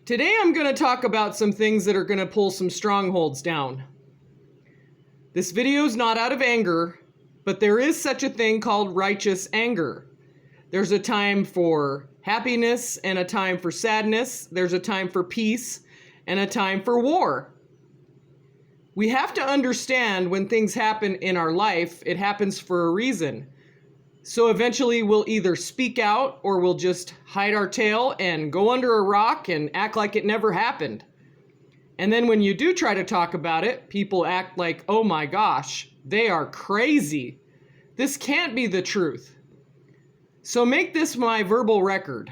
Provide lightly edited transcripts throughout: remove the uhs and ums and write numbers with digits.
Today I'm going to talk about some things that are going to pull some strongholds down. This video is not out of anger, but there is such a thing called righteous anger. There's a time for happiness and a time for sadness. There's a time for peace and a time for war. We have to understand when things happen in our life, it happens for a reason. So eventually we'll either speak out or we'll just hide our tail and go under a rock and act like it never happened. And then when you do try to talk about it, people act like, oh my gosh, they are crazy. This can't be the truth. So make this my verbal record.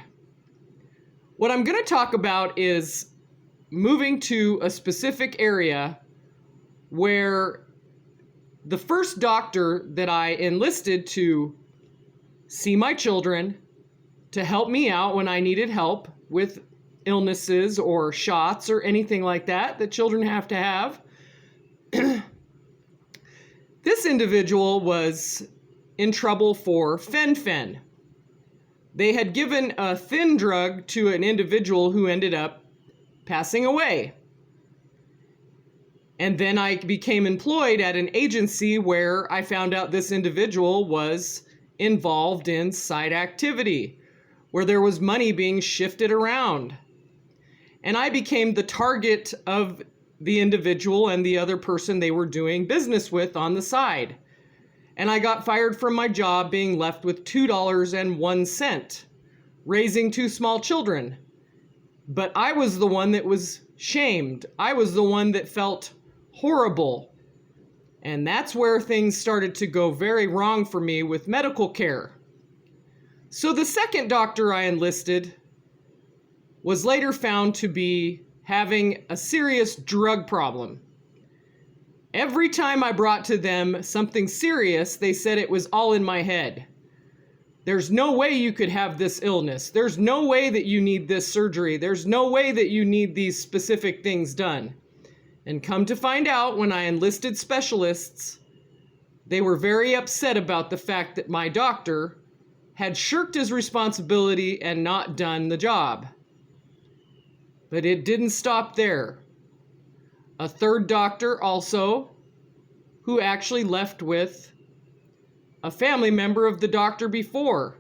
What I'm going to talk about is moving to a specific area where the first doctor that I enlisted to see my children, to help me out when I needed help with illnesses or shots or anything like that children have to have. This individual was in trouble for fen-phen. They had given a thin drug to an individual who ended up passing away. And then I became employed at an agency where I found out this individual was involved in side activity, where there was money being shifted around. And I became the target of the individual and the other person they were doing business with on the side. And I got fired from my job, being left with $2.01, raising two small children. But I was the one that was shamed. I was the one that felt horrible. And that's where things started to go very wrong for me with medical care. So the second doctor I enlisted was later found to be having a serious drug problem. Every time I brought to them something serious, they said it was all in my head. There's no way you could have this illness. There's no way that you need this surgery. There's no way that you need these specific things done. And come to find out, when I enlisted specialists, they were very upset about the fact that my doctor had shirked his responsibility and not done the job. But it didn't stop there. A third doctor also, who actually left with a family member of the doctor before,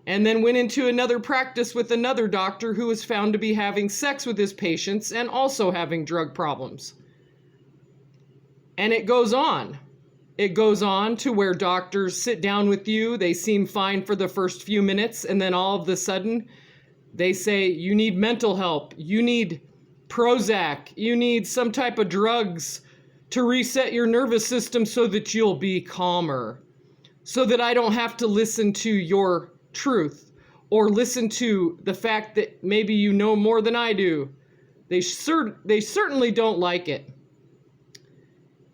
and then went into another practice with another doctor who was found to be having sex with his patients and also having drug problems. And it goes on. It goes on to where doctors sit down with you, they seem fine for the first few minutes, and then all of a sudden they say, you need mental help, you need Prozac, you need some type of drugs to reset your nervous system so that you'll be calmer, so that I don't have to listen to your truth or listen to the fact that maybe you know more than I do. They certainly don't like it.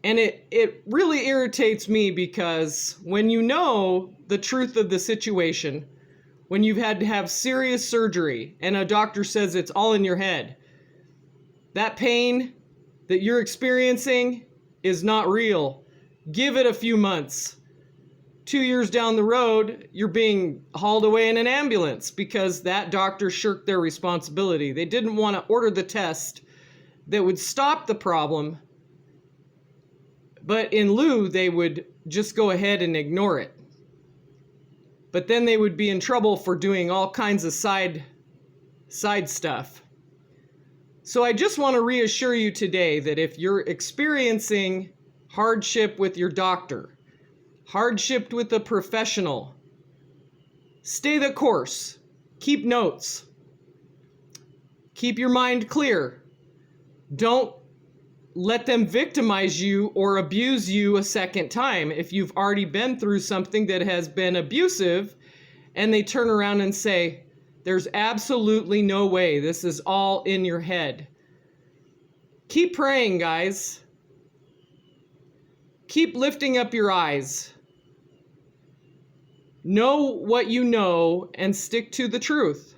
And it really irritates me, because when you know the truth of the situation, when you've had to have serious surgery and a doctor says it's all in your head, that pain that you're experiencing is not real. Give it a few months. 2 years down the road, you're being hauled away in an ambulance because that doctor shirked their responsibility. They didn't want to order the test that would stop the problem, but in lieu, they would just go ahead and ignore it. But then they would be in trouble for doing all kinds of side stuff. So I just want to reassure you today that if you're experiencing hardship with your doctor, hardship with a professional, stay the course. Keep notes. Keep your mind clear. Don't let them victimize you or abuse you a second time. If you've already been through something that has been abusive and they turn around and say, there's absolutely no way, this is all in your head. Keep praying, guys. Keep lifting up your eyes. Know what you know and stick to the truth.